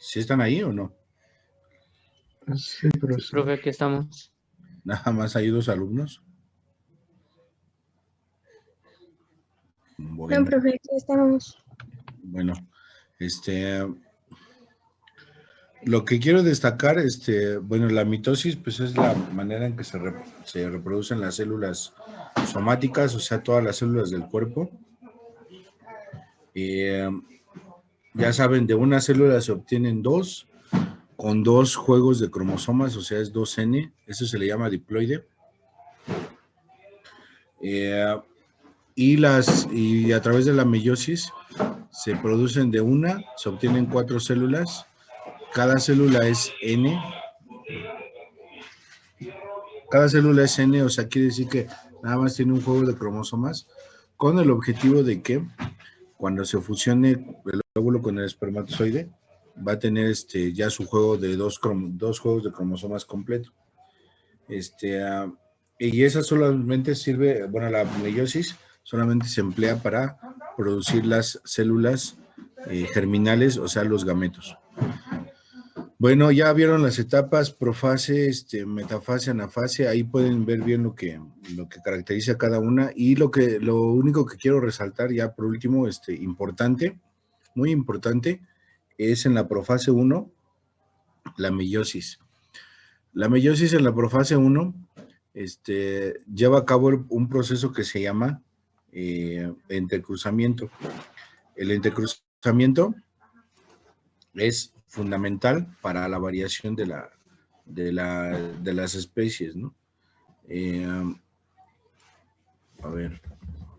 ¿Sí están ahí o no? Sí, pero sí. Profe, aquí estamos. Nada más hay 2 alumnos. Bueno, No, profe, aquí estamos. bueno, lo que quiero destacar, bueno, la mitosis, pues es la manera en que se reproducen las células somáticas, o sea, todas las células del cuerpo. Ya saben, de una célula se obtienen 2, con 2 juegos de cromosomas, o sea, es 2N, eso se le llama diploide. Y a través de la meiosis se producen de una, se obtienen 4 células, cada célula es N. Cada célula es N, o sea, quiere decir que nada más tiene un juego de cromosomas con el objetivo de que cuando se fusione el óvulo con el espermatozoide, va a tener ya su juego de 2 juegos de cromosomas completo. Y esa solamente sirve, bueno, la meiosis solamente se emplea para producir las células germinales, o sea, los gametos. Bueno, ya vieron las etapas, profase, metafase, anafase, ahí pueden ver bien lo que caracteriza cada una, y lo único que quiero resaltar ya por último, importante, muy importante, es en la profase 1, la meiosis. La meiosis en la profase 1, lleva a cabo un proceso que se llama entrecruzamiento. El entrecruzamiento es fundamental para la variación de las especies, ¿no? A ver,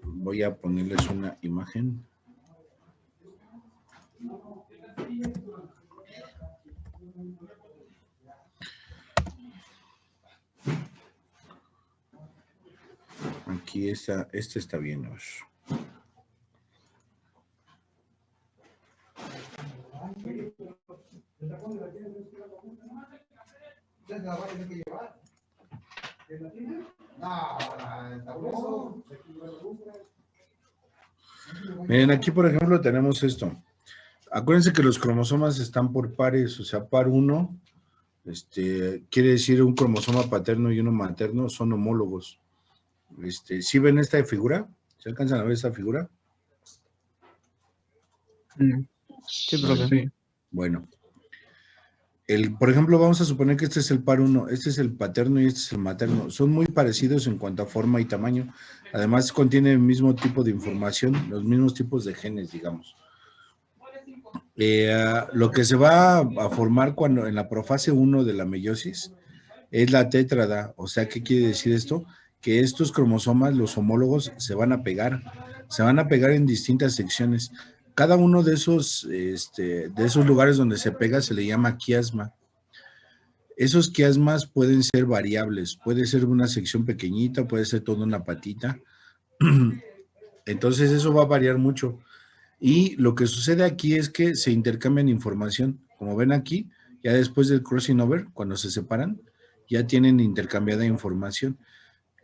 voy a ponerles una imagen. Aquí está, está bien. Miren, aquí por ejemplo tenemos esto. Acuérdense que los cromosomas están por pares, o sea, par 1, quiere decir un cromosoma paterno y uno materno son homólogos. ¿Sí ven esta figura? ¿Se alcanzan a ver esta figura? Sí, profe. Sí. Bueno. Por ejemplo, vamos a suponer que este es el par 1, este es el paterno y este es el materno. Son muy parecidos en cuanto a forma y tamaño. Además, contienen el mismo tipo de información, los mismos tipos de genes, digamos. Lo que se va a formar en la profase 1 de la meiosis es la tétrada. O sea, ¿qué quiere decir esto? Que estos cromosomas, los homólogos, se van a pegar en distintas secciones. Cada uno de esos lugares donde se pega se le llama quiasma. Esos quiasmas pueden ser variables, puede ser una sección pequeñita, puede ser toda una patita. Entonces eso va a variar mucho. Y lo que sucede aquí es que se intercambian información. Como ven aquí, ya después del crossing over, cuando se separan, ya tienen intercambiada información.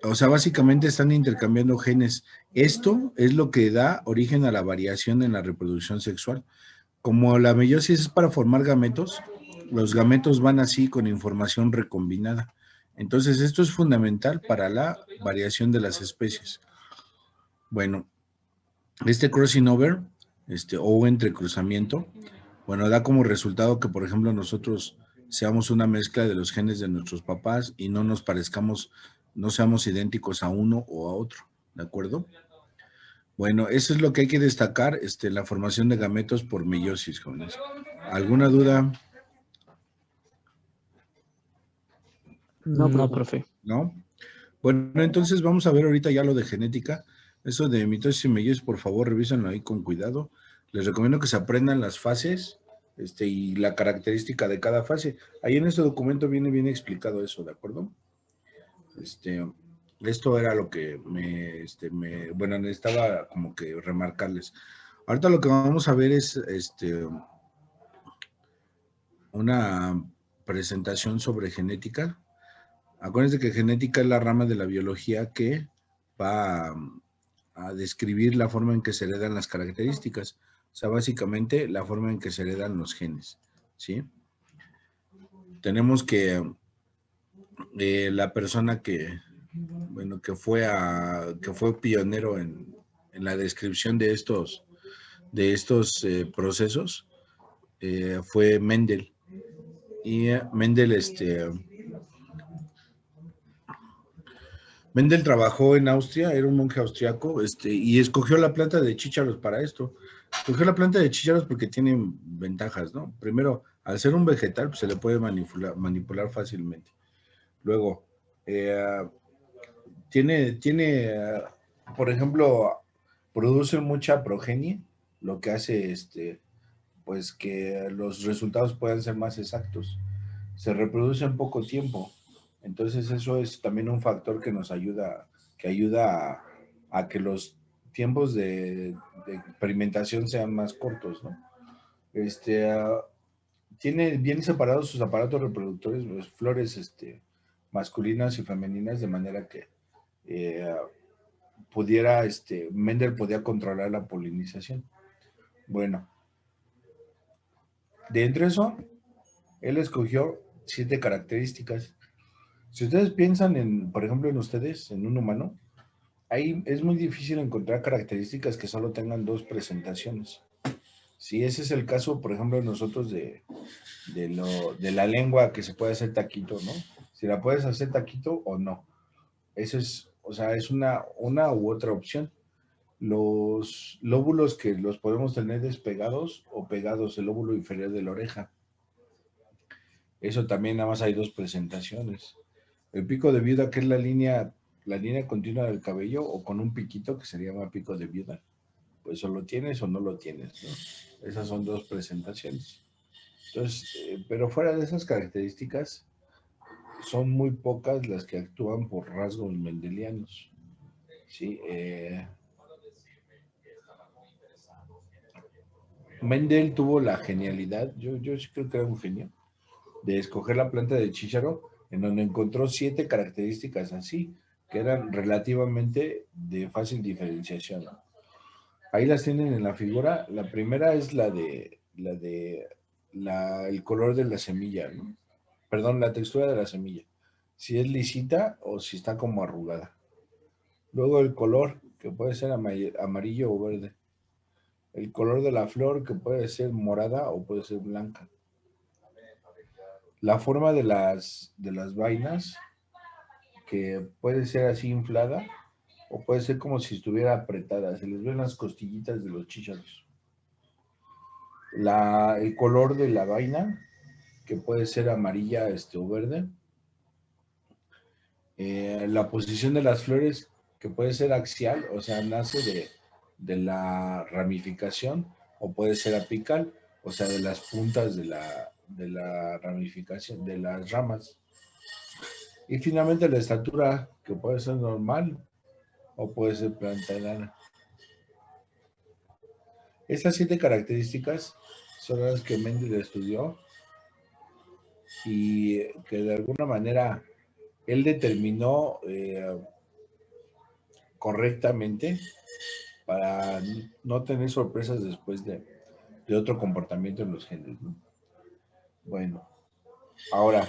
O sea, básicamente están intercambiando genes. Esto es lo que da origen a la variación en la reproducción sexual. Como la meiosis es para formar gametos, los gametos van así con información recombinada. Entonces, esto es fundamental para la variación de las especies. Bueno, este crossing over, o entrecruzamiento, bueno, da como resultado que, por ejemplo, nosotros seamos una mezcla de los genes de nuestros papás y no nos parezcamos, no seamos idénticos a uno o a otro, ¿de acuerdo? Bueno, eso es lo que hay que destacar, la formación de gametos por meiosis, jóvenes. ¿Alguna duda? No, profe. ¿No? Bueno, entonces vamos a ver ahorita ya lo de genética. Eso de mitosis y meiosis, por favor, revísenlo ahí con cuidado. Les recomiendo que se aprendan las fases y la característica de cada fase. Ahí en este documento viene bien explicado eso, ¿de acuerdo? Esto era lo que bueno, necesitaba como que remarcarles. Ahorita lo que vamos a ver es una presentación sobre genética. Acuérdense que genética es la rama de la biología que va a describir la forma en que se heredan las características. O sea, básicamente la forma en que se heredan los genes. ¿sí? Tenemos que la persona que, bueno, que fue pionero en la descripción de estos procesos, fue Mendel. Y Mendel trabajó en Austria, era un monje austriaco, y escogió la planta de chícharos para esto. Escogió la planta de chícharos porque tiene ventajas, ¿no? Primero, al ser un vegetal, pues se le puede manipular fácilmente. Luego, por ejemplo, produce mucha progenie, lo que hace, pues que los resultados puedan ser más exactos. Se reproduce en poco tiempo. Entonces eso es también un factor que nos ayuda, a que los tiempos de experimentación sean más cortos, ¿no? Tiene bien separados sus aparatos reproductores, pues, flores masculinas y femeninas, de manera que eh, Mendel podía controlar la polinización. Bueno, dentro de eso, él escogió 7 características. Si ustedes piensan por ejemplo, en ustedes, en un humano, ahí es muy difícil encontrar características que solo tengan 2 presentaciones. Si ese es el caso, por ejemplo, nosotros de la lengua que se puede hacer taquito, ¿no? Si la puedes hacer taquito o no. Eso es, o sea, es una u otra opción. Los lóbulos que los podemos tener despegados o pegados, el lóbulo inferior de la oreja. Eso también nada más hay 2 presentaciones. El pico de viuda, que es la línea continua del cabello, o con un piquito que se llama pico de viuda. Pues o lo tienes o no lo tienes, ¿no? Esas son 2 presentaciones. Entonces, pero fuera de esas características, son muy pocas las que actúan por rasgos mendelianos. ¿Sí? Mendel tuvo la genialidad, yo sí creo que era un genio, de escoger la planta de chícharo, en donde encontró 7 características así, que eran relativamente de fácil diferenciación. Ahí las tienen en la figura. La primera es el color de la semilla, ¿no? Perdón, la textura de la semilla. Si es lisita o si está como arrugada. Luego el color, que puede ser amarillo o verde. El color de la flor, que puede ser morada o puede ser blanca. La forma de las vainas, que puede ser así inflada o puede ser como si estuviera apretada. Se les ven las costillitas de los chícharos. El color de la vaina, que puede ser amarilla o verde. La posición de las flores, que puede ser axial, o sea, nace de la ramificación, o puede ser apical, o sea, de las puntas de la ramificación, de las ramas. Y finalmente la estatura, que puede ser normal o puede ser planta enana. Estas 7 características son las que Mendel estudió y que de alguna manera él determinó correctamente para no tener sorpresas después de otro comportamiento en los genes, ¿no? Bueno, ahora,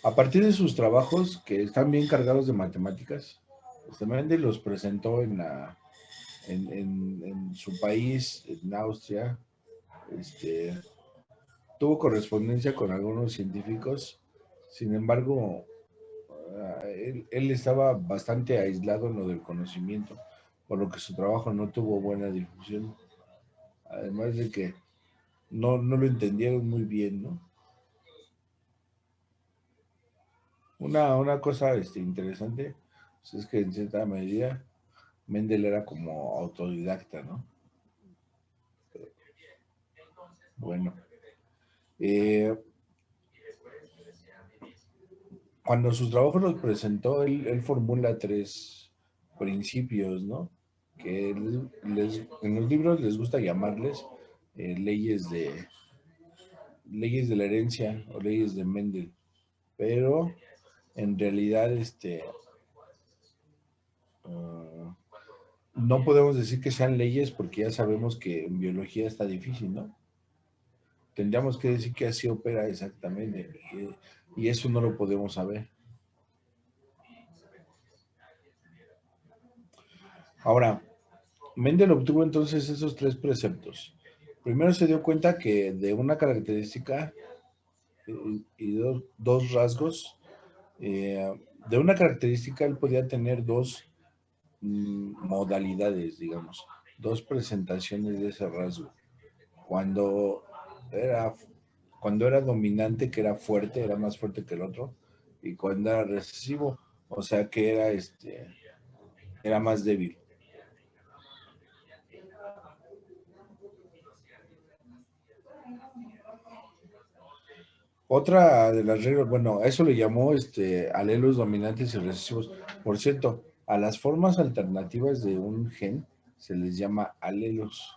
a partir de sus trabajos, que están bien cargados de matemáticas, Mendel los presentó en su país, en Austria. Tuvo correspondencia con algunos científicos. Sin embargo, él estaba bastante aislado en lo del conocimiento, por lo que su trabajo no tuvo buena difusión. Además de que no lo entendieron muy bien, ¿no? Una cosa interesante, pues, es que en cierta medida Mendel era como autodidacta, ¿no? Bueno, cuando sus trabajos los presentó, él formula 3 principios, ¿no? Que en los libros les gusta llamarles leyes de la herencia o leyes de Mendel, pero en realidad no podemos decir que sean leyes porque ya sabemos que en biología está difícil, ¿no? Tendríamos que decir que así opera exactamente y eso no lo podemos saber. Ahora, Mendel obtuvo entonces esos 3 preceptos. Primero se dio cuenta que de una característica y dos rasgos, de una característica él podía tener 2 modalidades, digamos, 2 presentaciones de ese rasgo. Cuando era, cuando era dominante, que era fuerte, era más fuerte que el otro, y cuando era recesivo, o sea que era más débil. Otra de las reglas, bueno, eso le llamó alelos dominantes y recesivos. Por cierto, a las formas alternativas de un gen se les llama alelos.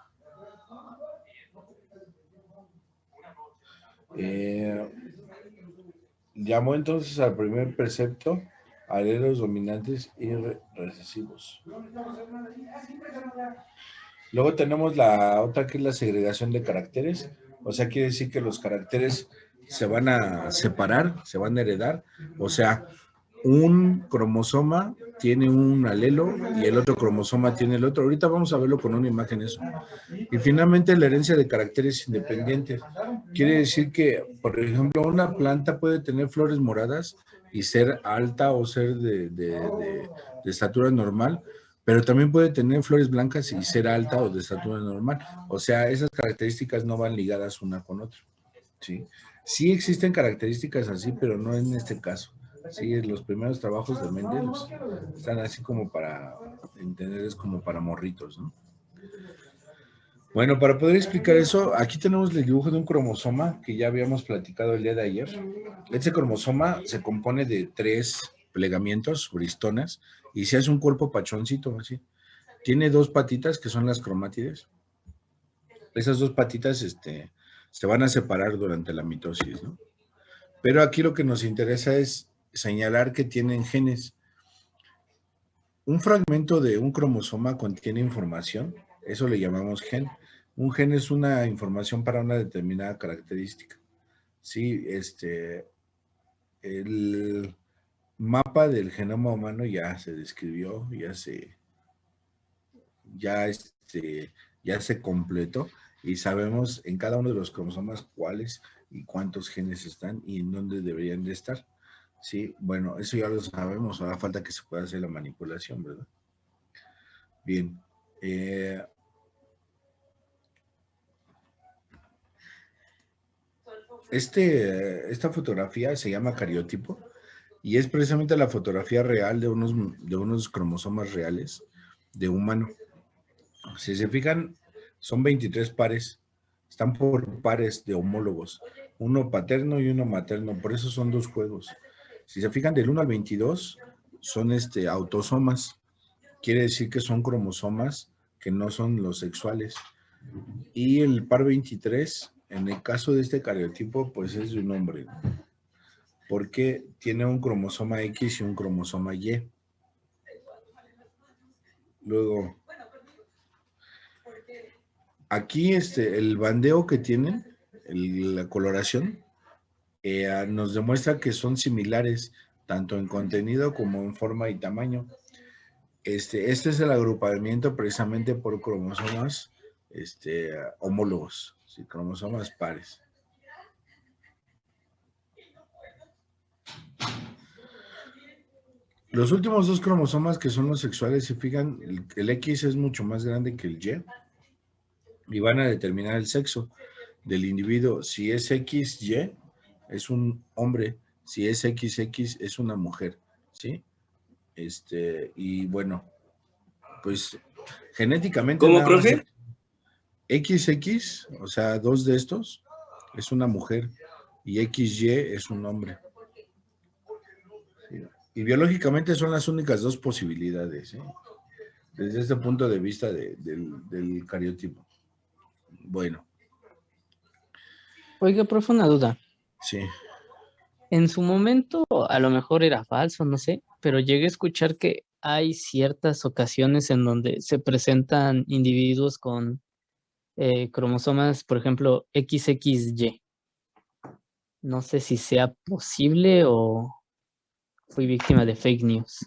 Llamó entonces al primer precepto alelos dominantes y recesivos. Luego tenemos la otra que es la segregación de caracteres. O sea, quiere decir que los caracteres se van a separar, se van a heredar. O sea, un cromosoma tiene un alelo y el otro cromosoma tiene el otro. Ahorita vamos a verlo con una imagen eso. Y finalmente la herencia de caracteres independientes. Quiere decir que, por ejemplo, una planta puede tener flores moradas y ser alta o ser de estatura normal, pero también puede tener flores blancas y ser alta o de estatura normal. O sea, esas características no van ligadas una con otra. ¿Sí? Sí existen características así, pero no en este caso. Sí, los primeros trabajos de Mendel están así como para entender, es como para morritos, ¿no? Bueno, para poder explicar eso, aquí tenemos el dibujo de un cromosoma que ya habíamos platicado el día de ayer. Este cromosoma se compone de 3 plegamientos, bristonas, y se hace un cuerpo pachoncito, así. Tiene 2 patitas que son las cromátides. Esas 2 patitas se van a separar durante la mitosis, ¿no? Pero aquí lo que nos interesa es señalar que tienen genes. Un fragmento de un cromosoma contiene información, eso le llamamos gen. Un gen es una información para una determinada característica. Sí, el mapa del genoma humano ya se describió, ya se completó y sabemos en cada uno de los cromosomas cuáles y cuántos genes están y en dónde deberían de estar. Sí, bueno, eso ya lo sabemos, ahora falta que se pueda hacer la manipulación, ¿verdad? Bien. Esta fotografía se llama cariotipo y es precisamente la fotografía real de unos cromosomas reales de humano. Si se fijan, son 23 pares, están por pares de homólogos, uno paterno y uno materno, por eso son 2 juegos. Si se fijan, del 1 al 22 son autosomas, quiere decir que son cromosomas que no son los sexuales. Y el par 23, en el caso de este cariotipo, pues es de un hombre, ¿no? Porque tiene un cromosoma X y un cromosoma Y. Luego, aquí el bandeo que tienen, la coloración, nos demuestra que son similares, tanto en contenido como en forma y tamaño. Este es el agrupamiento precisamente por cromosomas homólogos, ¿sí? Cromosomas pares. Los últimos 2 cromosomas que son los sexuales, si fijan, el X es mucho más grande que el y van a determinar el sexo del individuo. Si es XY, es un hombre, si es XX, es una mujer, ¿sí? Y bueno, pues genéticamente ¿Cómo, nada más profe? XX, o sea, 2 de estos, es una mujer y XY es un hombre. ¿Sí? Y biológicamente son las únicas 2 posibilidades, ¿sí? Desde este punto de vista del cariotipo. Bueno. Oiga, profe, una duda. Sí. En su momento, a lo mejor era falso, no sé, pero llegué a escuchar que hay ciertas ocasiones en donde se presentan individuos con cromosomas, por ejemplo, XXY. No sé si sea posible o fui víctima de fake news.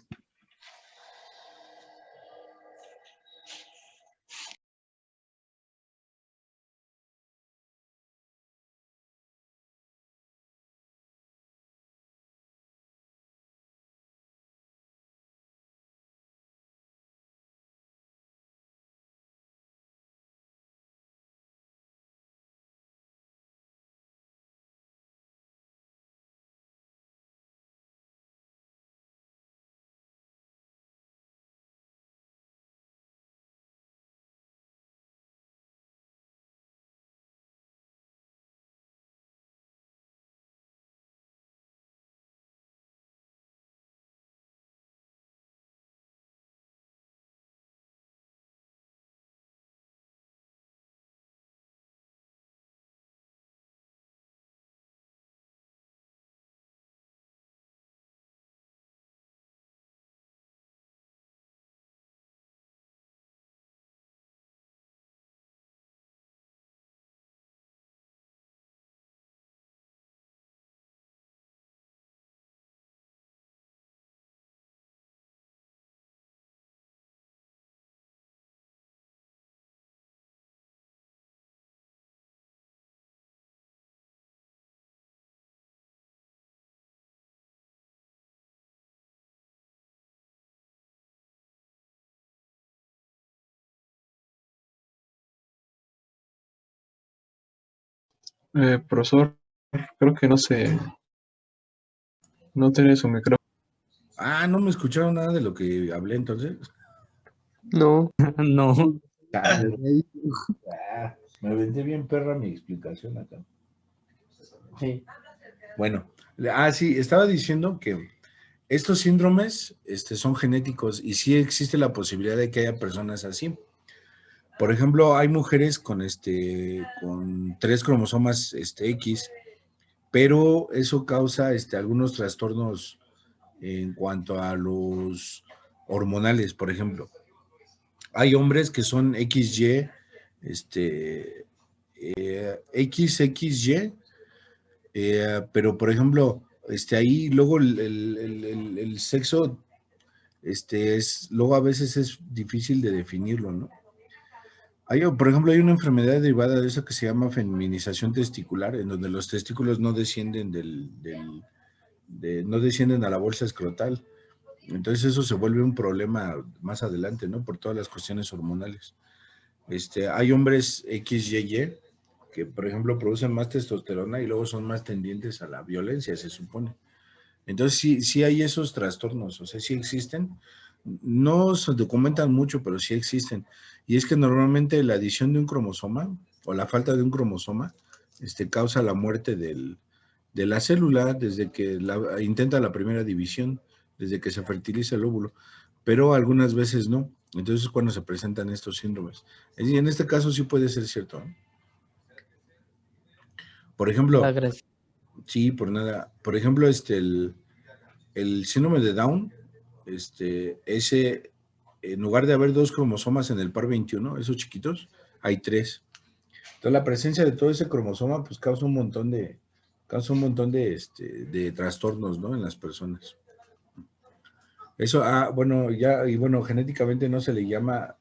Profesor, creo que no tiene su micrófono. Ah, no me escucharon nada de lo que hablé entonces. No. No. Me aventé bien perra mi explicación acá. Sí. Bueno, sí, estaba diciendo que estos síndromes son genéticos y sí existe la posibilidad de que haya personas así. Por ejemplo, hay mujeres con 3 cromosomas X, pero eso causa algunos trastornos en cuanto a los hormonales, por ejemplo. Hay hombres que son XY, XXY, pero por ejemplo, ahí luego el sexo, luego a veces es difícil de definirlo, ¿no? Por ejemplo, hay una enfermedad derivada de eso que se llama feminización testicular, en donde los testículos no descienden no descienden a la bolsa escrotal. Entonces eso se vuelve un problema más adelante, ¿no? Por todas las cuestiones hormonales. Hay hombres XYY que, por ejemplo, producen más testosterona y luego son más tendientes a la violencia, se supone. Entonces sí hay esos trastornos, o sea, sí existen. No se documentan mucho, pero sí existen. Y es que normalmente la adición de un cromosoma o la falta de un cromosoma causa la muerte de la célula desde que intenta la primera división, desde que se fertiliza el óvulo, pero algunas veces no. Entonces es cuando se presentan estos síndromes. Y en este caso sí puede ser cierto, ¿no? Por ejemplo, Gracias. sí, por nada. Por ejemplo, el síndrome de Down, ese, en lugar de haber 2 cromosomas en el par 21, esos chiquitos, hay 3. Entonces la presencia de todo ese cromosoma pues causa un montón de trastornos, ¿no? En las personas. Eso, bueno, genéticamente no se le llama,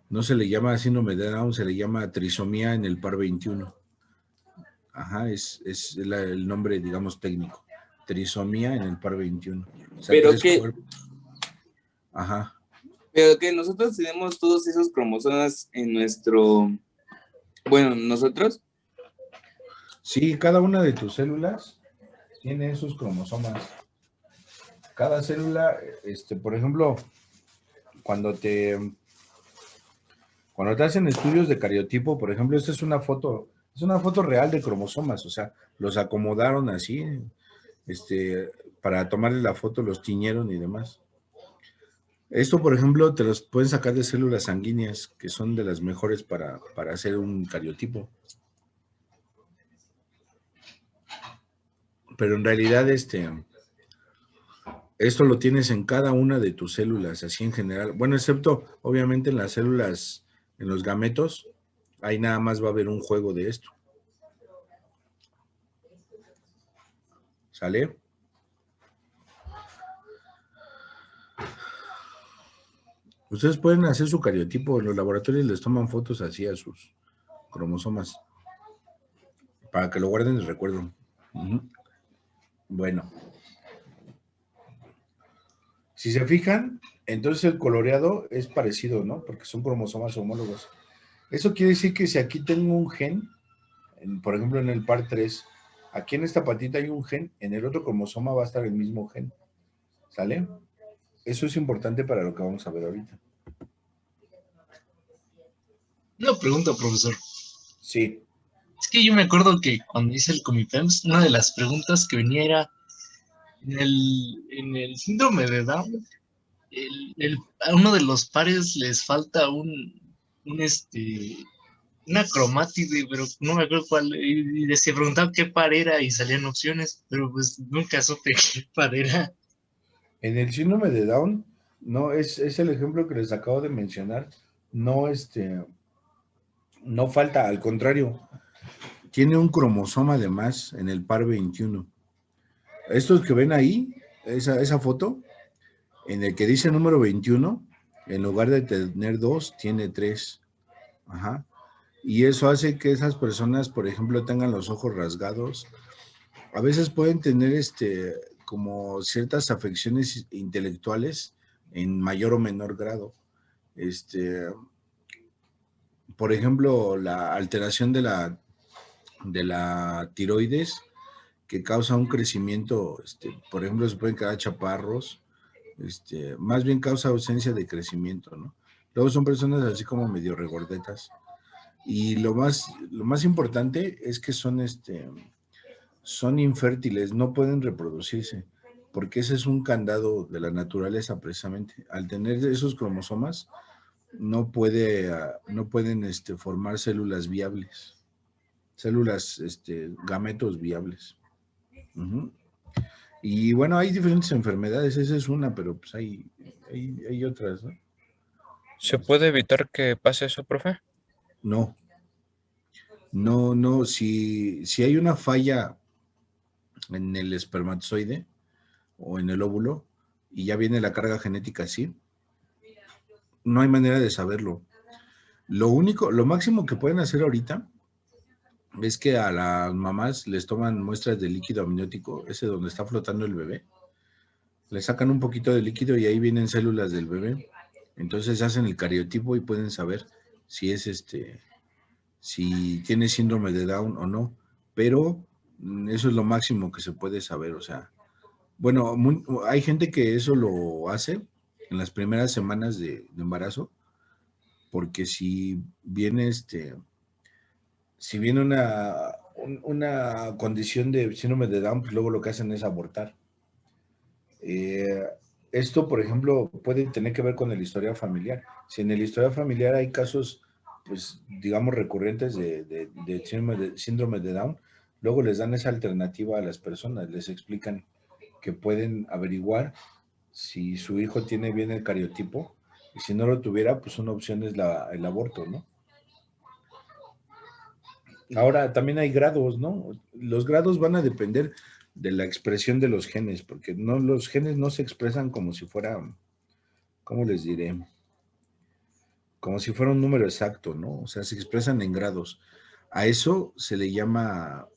no se le llama síndrome de Down, se le llama trisomía en el par 21. Ajá, es el nombre, digamos, técnico. Trisomía en el par 21. O sea, Pero 3 que, cuerpos. Ajá. pero que nosotros tenemos todos esos cromosomas en nosotros. Sí, cada una de tus células tiene esos cromosomas. Cada célula, por ejemplo, cuando te hacen estudios de cariotipo, por ejemplo, esta es una foto real de cromosomas, o sea, los acomodaron así, para tomarle la foto, los tiñeron y demás. Esto, por ejemplo, te los pueden sacar de células sanguíneas, que son de las mejores para hacer un cariotipo. Pero en realidad, Esto lo tienes en cada una de tus células, así en general. Bueno, excepto, obviamente, en las células, en los gametos, ahí nada más va a haber un juego de esto. ¿Sale? Ustedes pueden hacer su cariotipo. En los laboratorios les toman fotos así a sus cromosomas para que lo guarden de recuerdo. Bueno. Si se fijan, entonces el coloreado es parecido, ¿no? Porque son cromosomas homólogos. Eso quiere decir que si aquí tengo un gen, por ejemplo en el par 3, aquí en esta patita hay un gen, en el otro cromosoma va a estar el mismo gen. ¿Sale? Eso es importante para lo que vamos a ver ahorita. Una pregunta, profesor. Sí. Es que yo me acuerdo que cuando hice el Comipems, una de las preguntas que venía era, en el síndrome de Down, a uno de los pares les falta una cromátide, pero no me acuerdo cuál, y se preguntaba qué par era y salían opciones, pero pues nunca supe qué par era. En el síndrome de Down, no, es el ejemplo que les acabo de mencionar. No, no falta, al contrario, tiene un cromosoma de más en el par 21. Estos que ven ahí, esa foto, en el que dice número 21, en lugar de tener 2, tiene 3. Ajá. Y eso hace que esas personas, por ejemplo, tengan los ojos rasgados. A veces pueden tener como ciertas afecciones intelectuales en mayor o menor grado. Por ejemplo, la alteración de la tiroides que causa un crecimiento, por ejemplo, se pueden quedar chaparros, más bien causa ausencia de crecimiento, ¿no? Luego son personas así como medio regordetas. Y lo más importante es que son infértiles, no pueden reproducirse, porque ese es un candado de la naturaleza precisamente. Al tener esos cromosomas, no pueden formar células viables, células, gametos viables. Uh-huh. Y bueno, hay diferentes enfermedades, esa es una, pero pues hay otras, ¿no? ¿Se puede evitar que pase eso, profe? No, si hay una falla en el espermatozoide o en el óvulo y ya viene la carga genética así, no hay manera de saberlo. Lo máximo que pueden hacer ahorita es que a las mamás les toman muestras de líquido amniótico, ese donde está flotando el bebé, le sacan un poquito de líquido y ahí vienen células del bebé. Entonces hacen el cariotipo y pueden saber si es si tiene síndrome de Down o no, pero eso es lo máximo que se puede saber, o sea, bueno, hay gente que eso lo hace en las primeras semanas de embarazo, porque si viene una condición de síndrome de Down, pues luego lo que hacen es abortar. Esto, por ejemplo, puede tener que ver con el historial familiar. Si en el historial familiar hay casos, pues, digamos, recurrentes de síndrome de Down, luego les dan esa alternativa a las personas, les explican que pueden averiguar si su hijo tiene bien el cariotipo, y si no lo tuviera, pues una opción es el aborto, ¿no? Ahora, también hay grados, ¿no? Los grados van a depender de la expresión de los genes, porque los genes no se expresan como si fuera, ¿cómo les diré? Como si fuera un número exacto, ¿no? O sea, se expresan en grados. A eso se le llama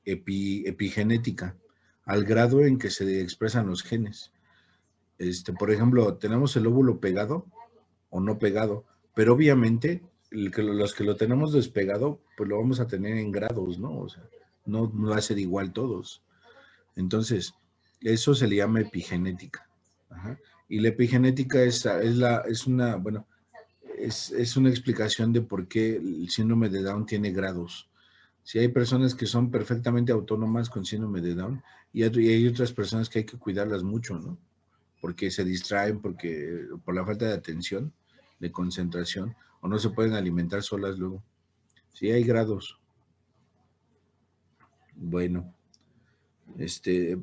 epigenética, al grado en que se expresan los genes. Por ejemplo, tenemos el óvulo pegado o no pegado, pero obviamente los que lo tenemos despegado, pues lo vamos a tener en grados, ¿no? O sea, no va a ser igual todos. Entonces, eso se le llama epigenética. Ajá. Y la epigenética es una explicación de por qué el síndrome de Down tiene grados. Si hay personas que son perfectamente autónomas con síndrome de Down y hay otras personas que hay que cuidarlas mucho, ¿no? Porque se distraen, por la falta de atención, de concentración, o no se pueden alimentar solas luego. Sí, hay grados. Bueno,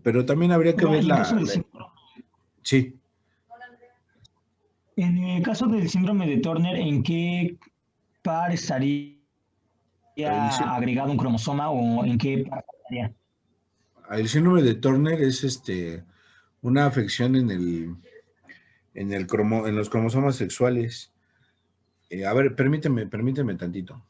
pero también habría que ver Sí, En el caso del síndrome de Turner, ¿en qué par estaría el, sí- agregado un cromosoma o en qué par estaría? el síndrome de Turner es una afección en los cromosomas sexuales. A ver, permíteme tantito.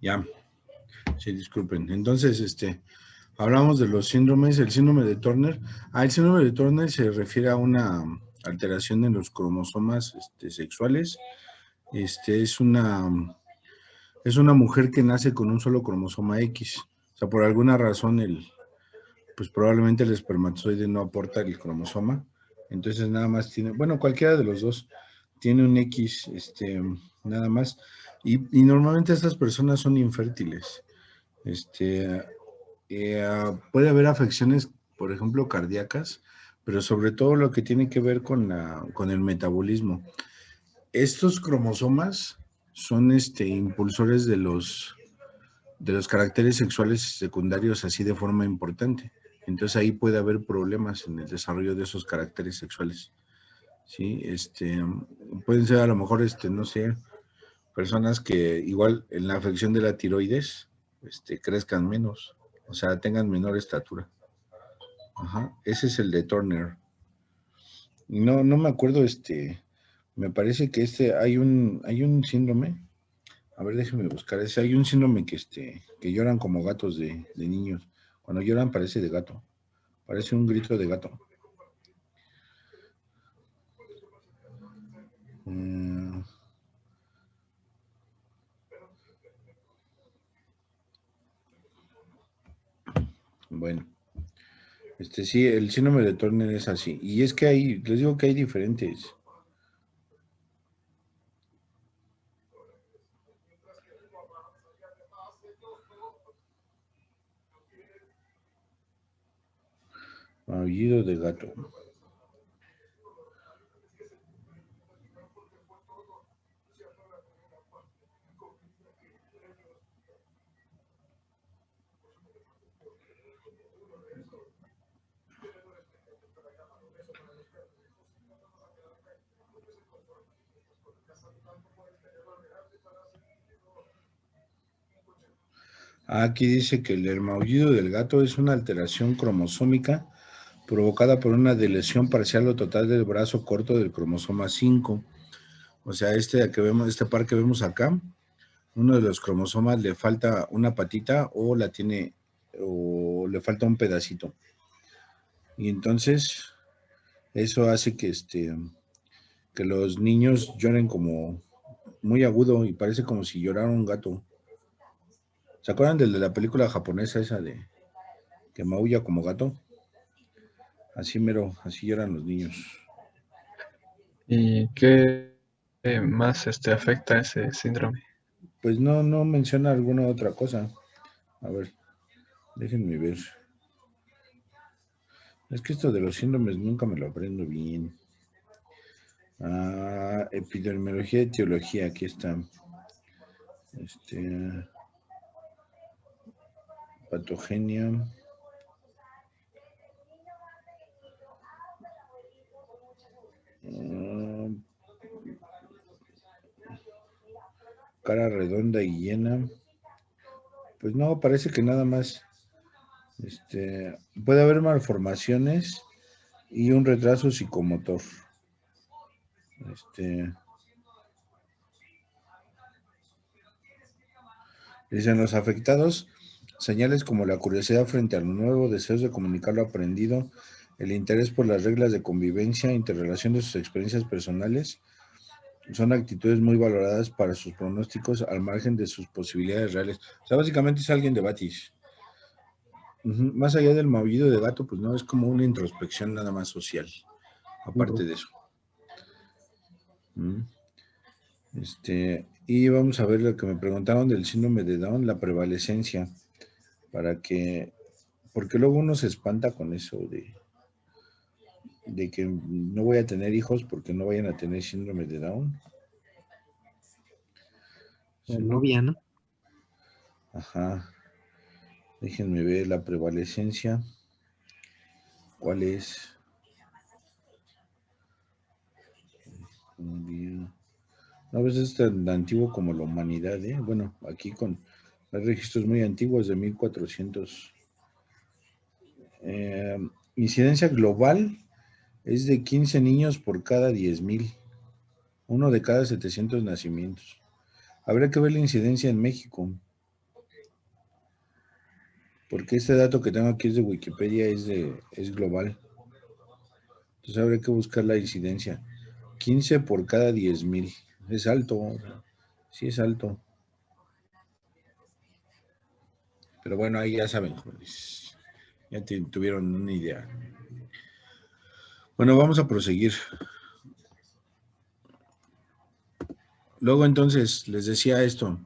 Ya, sí, disculpen. Entonces, hablamos de los síndromes, el síndrome de Turner. El síndrome de Turner se refiere a una alteración en los cromosomas sexuales. Es una mujer que nace con un solo cromosoma X. O sea, por alguna razón, pues probablemente el espermatozoide no aporta el cromosoma. Entonces nada más tiene, bueno, cualquiera de los dos tiene un X, nada más. Y normalmente estas personas son infértiles. Este, puede haber afecciones, por ejemplo, cardíacas, pero sobre todo lo que tiene que ver con el metabolismo. Estos cromosomas son impulsores de los caracteres sexuales secundarios así de forma importante. Entonces ahí puede haber problemas en el desarrollo de esos caracteres sexuales. ¿Sí? Pueden ser a lo mejor, no sé, personas que igual en la afección de la tiroides crezcan menos, o sea, tengan menor estatura. Ajá, ese es el de Turner. No me acuerdo, me parece que hay un síndrome. A ver, déjenme buscar ese. Hay un síndrome que lloran como gatos de niños. Cuando lloran parece de gato. Parece un grito de gato. Mm, bueno, sí, el síndrome de Turner es así. Y es que les digo que hay diferentes. Maullido de gato. Aquí dice que el maullido del gato es una alteración cromosómica provocada por una deleción parcial o total del brazo corto del cromosoma 5. O sea, este par que vemos acá, uno de los cromosomas le falta una patita o le falta un pedacito. Y entonces eso hace que los niños lloren como muy agudo y parece como si llorara un gato. ¿Se acuerdan de la película japonesa esa de que maulla como gato? Así mero, así lloran los niños. ¿Y qué más afecta ese síndrome? Pues no menciona alguna otra cosa. A ver, déjenme ver. Es que esto de los síndromes nunca me lo aprendo bien. Epidemiología y etiología, aquí está. Patogenia. Cara redonda y llena. Pues no, parece que nada más. Puede haber malformaciones y un retraso psicomotor. Dicen los afectados, señales como la curiosidad frente a lo nuevo, deseos de comunicar lo aprendido, el interés por las reglas de convivencia, interrelación de sus experiencias personales, son actitudes muy valoradas para sus pronósticos al margen de sus posibilidades reales. O sea, básicamente es alguien de Batis. Más allá del maullido de gato, pues no, es como una introspección nada más social, aparte de eso. Y vamos a ver lo que me preguntaron del síndrome de Down, la prevalecencia, porque luego uno se espanta con eso de que no voy a tener hijos porque no vayan a tener síndrome de Down. O novia, ¿no? Ajá. Déjenme ver la prevalecencia. ¿Cuál es? No, pues es tan antiguo como la humanidad, ¿eh? Bueno, aquí hay registros muy antiguos de 1400. Incidencia global es de 15 niños por cada 10,000. Uno de cada 700 nacimientos. Habría que ver la incidencia en México. Porque este dato que tengo aquí es de Wikipedia, es global. Entonces habría que buscar la incidencia. 15 por cada 10,000. Es alto. Sí, es alto. Pero bueno, ahí ya saben, jóvenes. Ya tuvieron una idea. Bueno, vamos a proseguir. Luego entonces, les decía esto.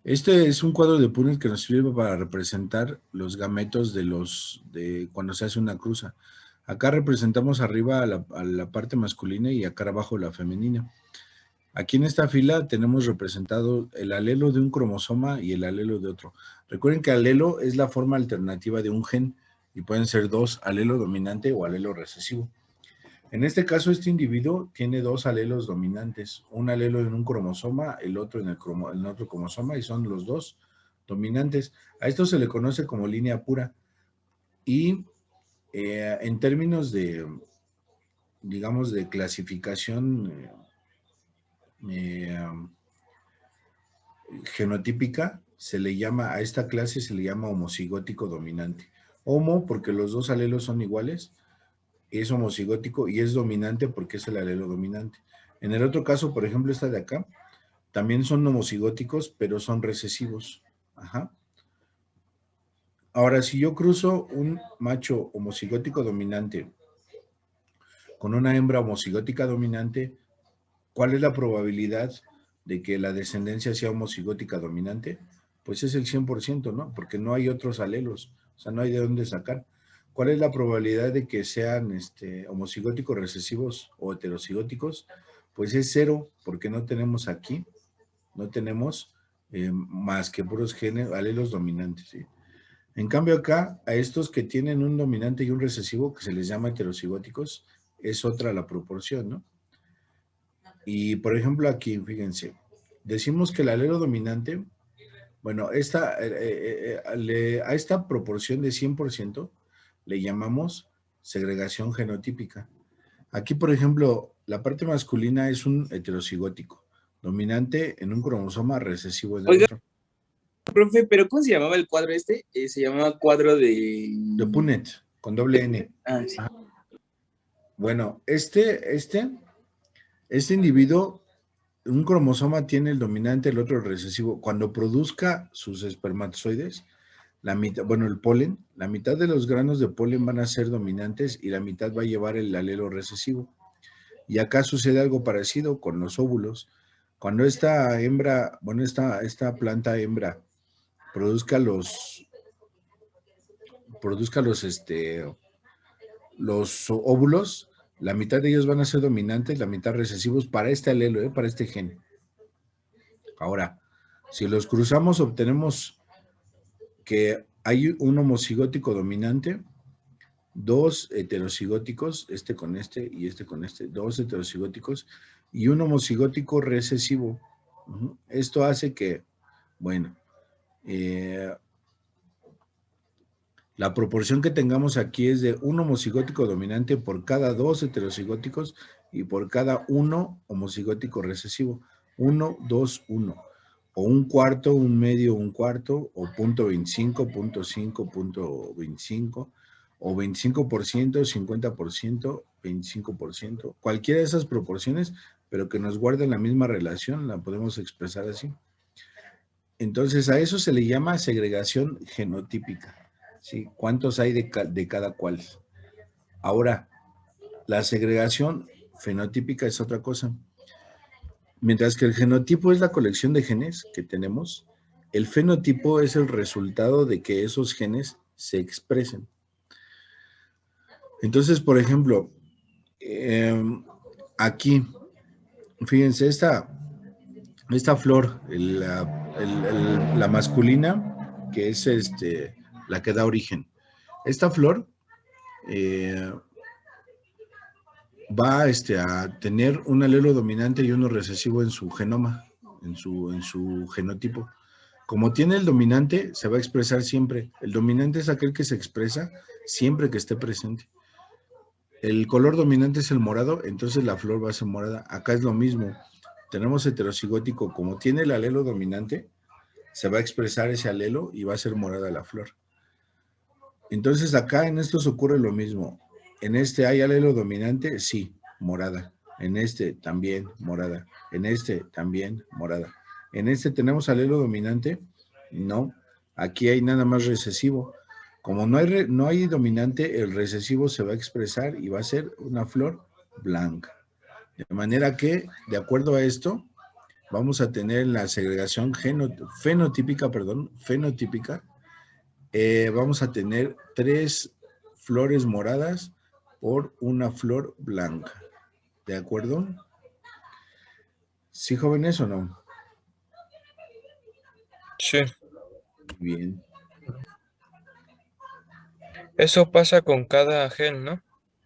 Este es un cuadro de Punnett que nos sirve para representar los gametos de cuando se hace una cruza. Acá representamos arriba a la parte masculina y acá abajo la femenina. Aquí en esta fila tenemos representado el alelo de un cromosoma y el alelo de otro. Recuerden que alelo es la forma alternativa de un gen y pueden ser dos, alelo dominante o alelo recesivo. En este caso, este individuo tiene dos alelos dominantes, un alelo en un cromosoma, el otro en otro cromosoma, y son los dos dominantes. A esto se le conoce como línea pura. Y en términos de, digamos, de clasificación genotípica, a esta clase se le llama homocigótico dominante. Homo, porque los dos alelos son iguales, es homocigótico y es dominante porque es el alelo dominante. En el otro caso, por ejemplo, esta de acá, también son homocigóticos, pero son recesivos. Ajá. Ahora, si yo cruzo un macho homocigótico dominante con una hembra homocigótica dominante, ¿cuál es la probabilidad de que la descendencia sea homocigótica dominante? Pues es el 100%, ¿no? Porque no hay otros alelos, o sea, no hay de dónde sacar. ¿Cuál es la probabilidad de que sean homocigóticos recesivos o heterocigóticos? Pues es 0, porque no tenemos aquí, no tenemos más que puros genes, alelos dominantes, ¿sí? En cambio acá, a estos que tienen un dominante y un recesivo, que se les llama heterocigóticos, es otra la proporción, ¿no? Y por ejemplo aquí, fíjense, decimos que el alelo dominante, bueno, a esta proporción de 100% le llamamos segregación genotípica. Aquí, por ejemplo, la parte masculina es un heterocigótico, dominante en un cromosoma, recesivo en el Oiga, otro. profe, ¿pero cómo se llamaba el cuadro este? Se llamaba cuadro de... De Punnett, con doble N. Ah, sí. Bueno, este individuo, un cromosoma tiene el dominante, el otro el recesivo. Cuando produzca sus espermatozoides, la mitad, bueno, el polen, la mitad de los granos de polen van a ser dominantes y la mitad va a llevar el alelo recesivo. Y acá sucede algo parecido con los óvulos. Cuando esta hembra, bueno, esta planta hembra produzca los óvulos, la mitad de ellos van a ser dominantes, la mitad recesivos para este alelo, para este gen. Ahora, si los cruzamos, obtenemos que hay un homocigótico dominante, dos heterocigóticos, este con este y este con este, dos heterocigóticos y un homocigótico recesivo. Esto hace que, bueno, la proporción que tengamos aquí es de un homocigótico dominante por cada dos heterocigóticos y por cada uno homocigótico recesivo. 1, 2, 1. O un cuarto, un medio, un cuarto, o 0.25, 0.5, 0.25, o 25%, 50%, 25%. Cualquiera de esas proporciones, pero que nos guarden la misma relación, la podemos expresar así. Entonces, a eso se le llama segregación genotípica. ¿Sí? ¿Cuántos hay de cada cual? Ahora, la segregación fenotípica es otra cosa. Mientras que el genotipo es la colección de genes que tenemos, el fenotipo es el resultado de que esos genes se expresen. Entonces, por ejemplo, aquí, fíjense, esta flor, la masculina, que es la que da origen. Esta flor va a tener un alelo dominante y uno recesivo en su genoma, en su genotipo. Como tiene el dominante, se va a expresar siempre. El dominante es aquel que se expresa siempre que esté presente. El color dominante es el morado, entonces la flor va a ser morada. Acá es lo mismo. Tenemos heterocigótico, como tiene el alelo dominante, se va a expresar ese alelo y va a ser morada la flor. Entonces acá en estos ocurre lo mismo. En este hay alelo dominante, sí, morada. En este también morada. En este también morada. En este tenemos alelo dominante, no. Aquí hay nada más recesivo. Como no hay dominante, el recesivo se va a expresar y va a ser una flor blanca. De manera que, de acuerdo a esto, vamos a tener la segregación fenotípica, vamos a tener 3 flores moradas por una flor blanca. ¿De acuerdo? ¿Sí, jóvenes, o no? Sí. Bien. Eso pasa con cada gen, ¿no?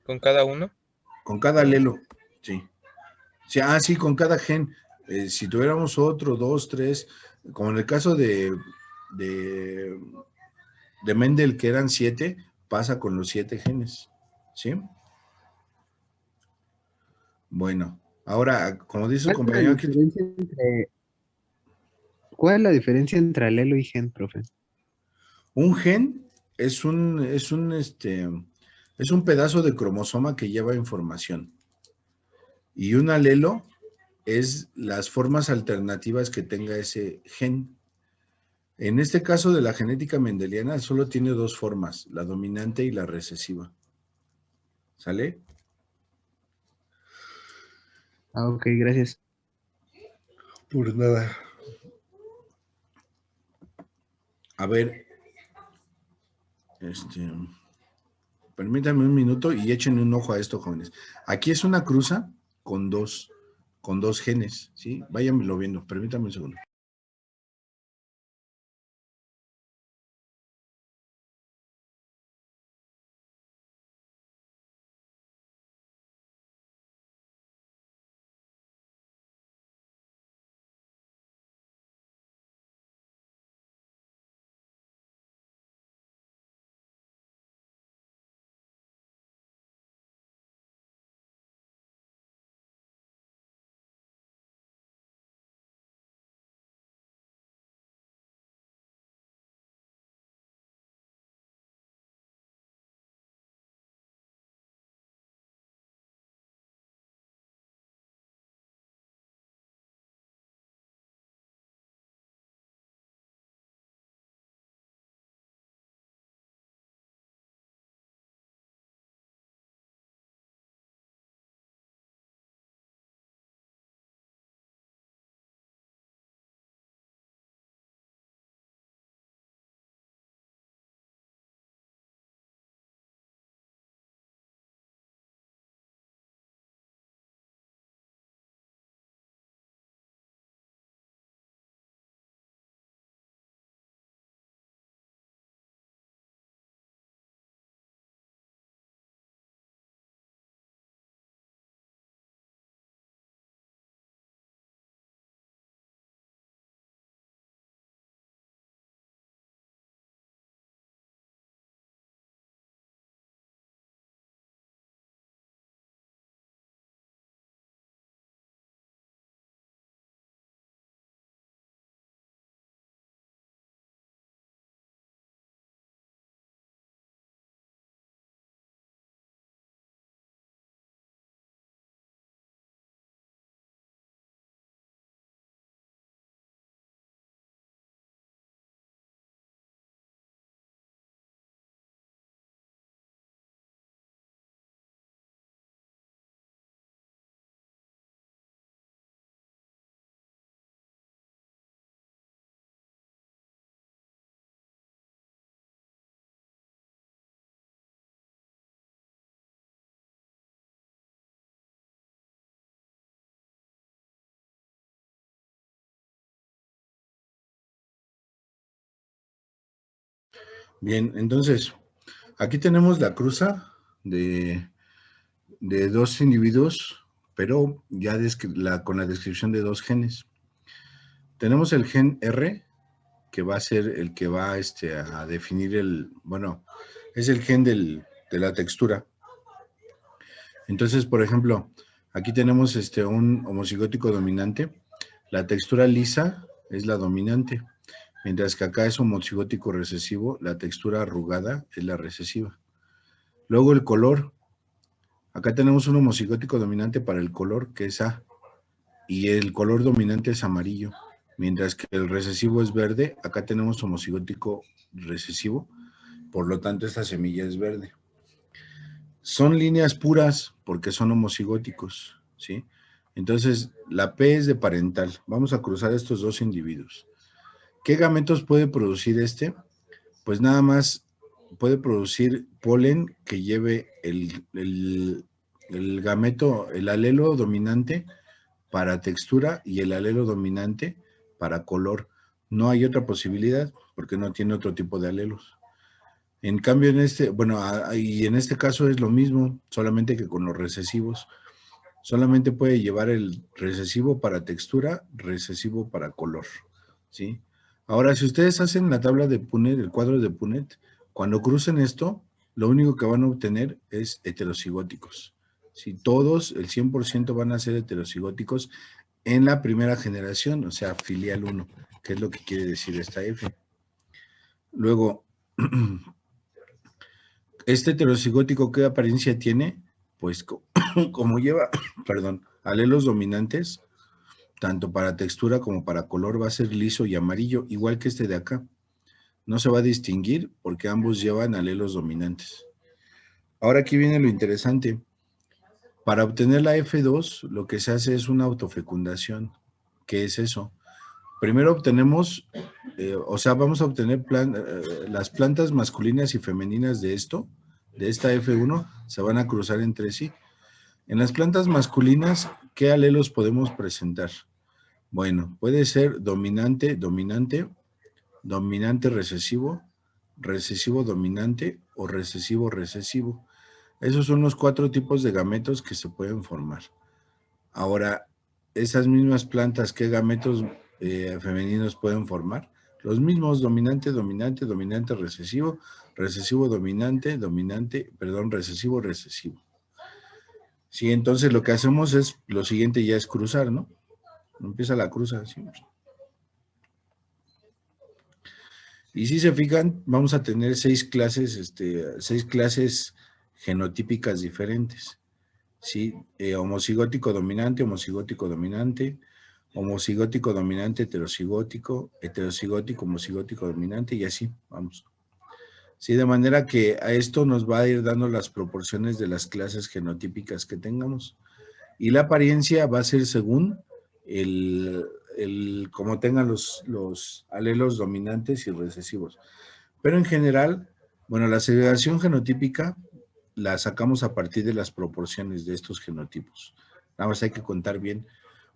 Con cada uno. Con cada alelo, sí. Sí, con cada gen. Si tuviéramos otro, 2, 3, como en el caso de Mendel, que eran 7, pasa con los 7 genes. ¿Sí? Bueno, ahora, como dice su compañero aquí, ¿Cuál es la diferencia entre alelo y gen, profe? un gen es un pedazo de cromosoma que lleva información. Y un alelo es las formas alternativas que tenga ese gen. En este caso de la genética mendeliana solo tiene 2 formas, la dominante y la recesiva. ¿Sale? Ok, gracias. Por nada. A ver, Permítanme un minuto y echen un ojo a esto, jóvenes. Aquí es una cruza con dos genes, ¿sí? Váyanmelo viendo, permítanme un segundo. Bien, entonces, aquí tenemos la cruza de dos individuos, pero ya con la descripción de dos genes. Tenemos el gen R, que va a ser el que va a definir bueno, es el gen de la textura. Entonces, por ejemplo, aquí tenemos un homocigótico dominante. La textura lisa es la dominante, mientras que acá es homocigótico recesivo, la textura arrugada es la recesiva. Luego el color. Acá tenemos un homocigótico dominante para el color, que es A, y el color dominante es amarillo, mientras que el recesivo es verde. Acá tenemos homocigótico recesivo, por lo tanto esta semilla es verde. Son líneas puras porque son homocigóticos, ¿sí? Entonces, la P es de parental. Vamos a cruzar estos dos individuos. ¿Qué gametos puede producir este? Pues nada más puede producir polen que lleve el gameto, el alelo dominante para textura y el alelo dominante para color. No hay otra posibilidad porque no tiene otro tipo de alelos. En cambio, y en este caso es lo mismo, solamente que con los recesivos. Solamente puede llevar el recesivo para textura, recesivo para color, ¿sí? Ahora, si ustedes hacen la tabla de Punnett, el cuadro de Punnett, cuando crucen esto, lo único que van a obtener es heterocigóticos. Si todos, el 100% van a ser heterocigóticos en la primera generación, o sea, filial 1, que es lo que quiere decir esta F. Luego, este heterocigótico, ¿qué apariencia tiene? Pues como lleva, perdón, alelos dominantes, tanto para textura como para color, va a ser liso y amarillo, igual que este de acá. No se va a distinguir porque ambos llevan alelos dominantes. Ahora aquí viene lo interesante. Para obtener la F2, lo que se hace es una autofecundación. ¿Qué es eso? Primero obtenemos, vamos a obtener las plantas masculinas y femeninas de esto, de esta F1 se van a cruzar entre sí. En las plantas masculinas, ¿qué alelos podemos presentar? Bueno, puede ser dominante, dominante, dominante recesivo, recesivo dominante o recesivo recesivo. Esos son los 4 tipos de gametos que se pueden formar. Ahora, esas mismas plantas, ¿qué gametos femeninos pueden formar? Los mismos, dominante, dominante, dominante recesivo, recesivo dominante, dominante, perdón, recesivo recesivo. Sí, entonces lo que hacemos es, lo siguiente ya es cruzar, ¿no? Empieza la cruza siempre. Y si se fijan, vamos a tener 6 clases, 6 clases genotípicas diferentes. ¿Sí? Homocigótico dominante, homocigótico dominante, homocigótico dominante, heterocigótico, heterocigótico, homocigótico dominante y así, vamos. Sí, de manera que a esto nos va a ir dando las proporciones de las clases genotípicas que tengamos. Y la apariencia va a ser según como tengan los alelos dominantes y recesivos. Pero en general, bueno, la segregación genotípica la sacamos a partir de las proporciones de estos genotipos. Nada más hay que contar bien.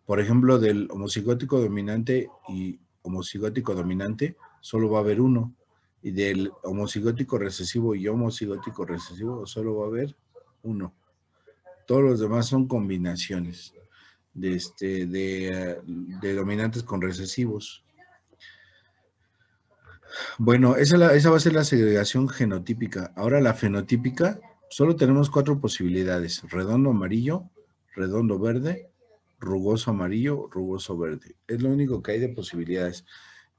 Por ejemplo, del homocigótico dominante y homocigótico dominante, solo va a haber uno. Y del homocigótico recesivo y homocigótico recesivo, solo va a haber uno. Todos los demás son combinaciones de dominantes con recesivos. Bueno, esa va a ser la segregación genotípica. Ahora la fenotípica, solo tenemos 4 posibilidades. Redondo amarillo, redondo verde, rugoso amarillo, rugoso verde. Es lo único que hay de posibilidades.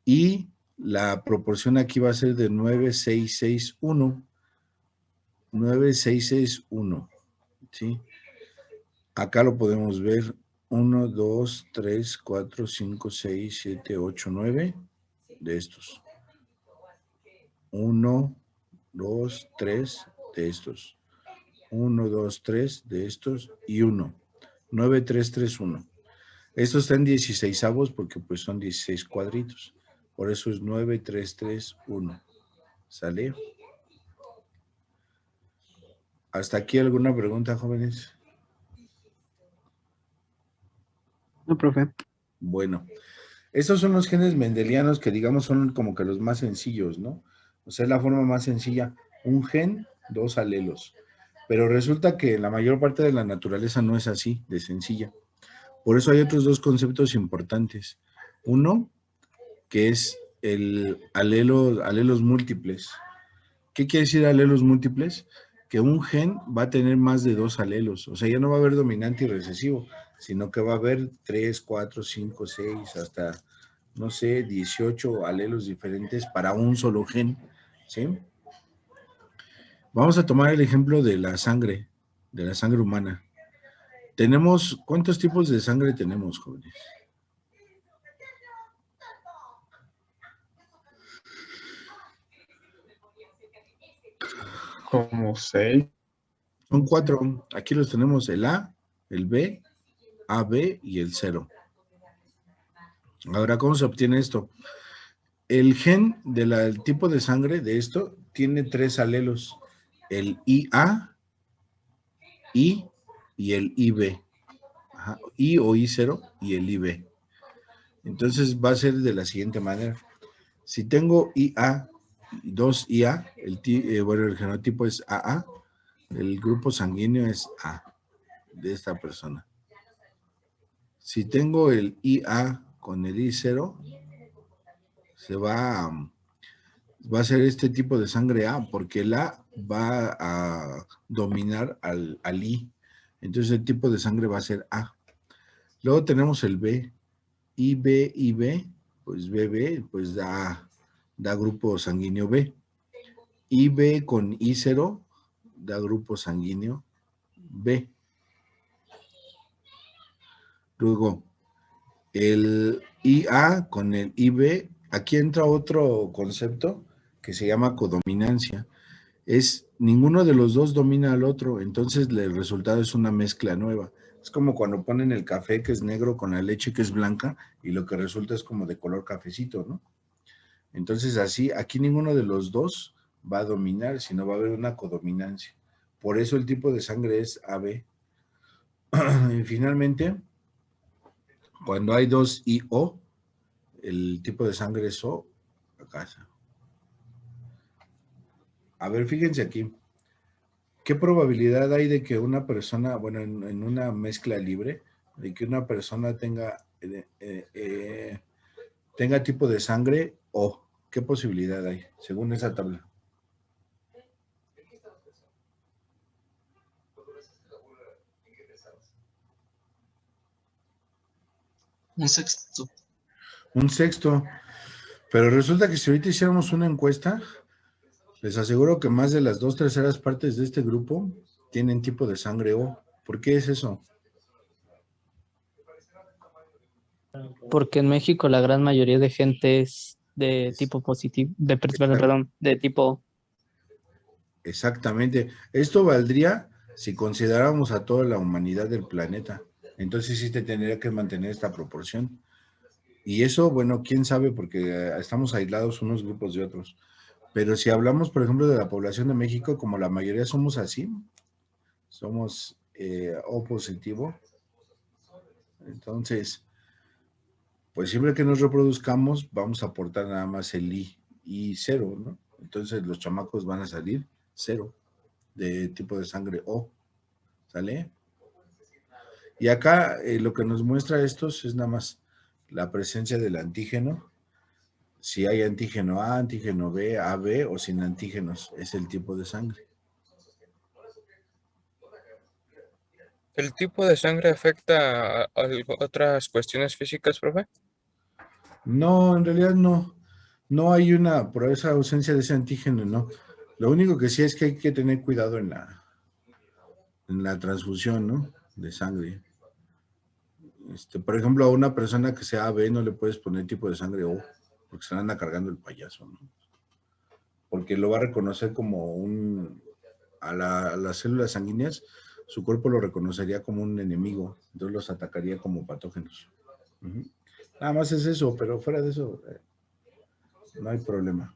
Y la proporción aquí va a ser de 9, 6, 6, 1. 9, 6, 6, 1. ¿Sí? Acá lo podemos ver. 1, 2, 3, 4, 5, 6, 7, 8, 9 de estos. 1, 2, 3 de estos. 1, 2, 3 de estos y 1. 9, 3, 3, 1. Estos están 16avos porque pues son 16 cuadritos. Por eso es 9, 3, 3, 1. ¿Sale? ¿Hasta aquí alguna pregunta, jóvenes? No, profe. Bueno, estos son los genes mendelianos que digamos son como que los más sencillos, ¿no? O sea, es la forma más sencilla. Un gen, 2 alelos. Pero resulta que la mayor parte de la naturaleza no es así, de sencilla. Por eso hay otros 2 conceptos importantes. Uno, que es el alelos múltiples. ¿Qué quiere decir alelos múltiples? Que un gen va a tener más de 2 alelos. O sea, ya no va a haber dominante y recesivo, sino que va a haber 3, 4, 5, 6, hasta, no sé, 18 alelos diferentes para un solo gen. ¿Sí? Vamos a tomar el ejemplo de la sangre humana. ¿Cuántos tipos de sangre tenemos, jóvenes? Como 6. Son 4. Aquí los tenemos, el A, el B, AB y el 0. Ahora, ¿cómo se obtiene esto? El gen del tipo de sangre de esto tiene 3 alelos. El IA, I y el IB. Ajá, I o I0 y el IB. Entonces va a ser de la siguiente manera. Si tengo IA, 2 IA, el genotipo es AA, el grupo sanguíneo es A de esta persona. Si tengo el IA con el I0, va a ser este tipo de sangre A, porque el A va a dominar al I. Entonces el tipo de sangre va a ser A. Luego tenemos el B. IB, pues BB, pues da grupo sanguíneo B. IB con I0 da grupo sanguíneo B. Luego, el IA con el IB, aquí entra otro concepto que se llama codominancia. Ninguno de los dos domina al otro, entonces el resultado es una mezcla nueva. Es como cuando ponen el café que es negro con la leche que es blanca y lo que resulta es como de color cafecito, ¿no? Entonces así, aquí ninguno de los dos va a dominar, sino va a haber una codominancia. Por eso el tipo de sangre es AB. Y finalmente, cuando hay 2 y O, el tipo de sangre es O. Acá está. A ver, fíjense aquí. ¿Qué probabilidad hay de que una persona, bueno, en una mezcla libre, de que una persona tenga tipo de sangre O? ¿Qué posibilidad hay, según esa tabla? Un sexto. Un sexto. Pero resulta que si ahorita hiciéramos una encuesta, les aseguro que más de las 2/3 partes de este grupo tienen tipo de sangre O. ¿Por qué es eso? Porque en México la gran mayoría de gente es de tipo positivo, perdón, de tipo... Exactamente. Esto valdría si consideráramos a toda la humanidad del planeta. Entonces sí te tendría que mantener esta proporción. Y eso, bueno, quién sabe, porque estamos aislados unos grupos de otros. Pero si hablamos, por ejemplo, de la población de México, como la mayoría somos así, somos O positivo. Entonces, pues siempre que nos reproduzcamos, vamos a aportar nada más el I 0, ¿no? Entonces los chamacos van a salir 0 de tipo de sangre O, ¿sale? Y acá lo que nos muestra estos es nada más la presencia del antígeno. Si hay antígeno A, antígeno B, AB o sin antígenos, es el tipo de sangre. ¿El tipo de sangre afecta a otras cuestiones físicas, profe? No, en realidad no. No hay por esa ausencia de ese antígeno, no. Lo único que sí es que hay que tener cuidado en la transfusión, ¿no? De sangre. Por ejemplo, a una persona que sea AB no le puedes poner tipo de sangre O, porque se le anda cargando el payaso, ¿no? Porque lo va a reconocer como a las células sanguíneas, su cuerpo lo reconocería como un enemigo, entonces los atacaría como patógenos. Nada más es eso, pero fuera de eso, no hay problema.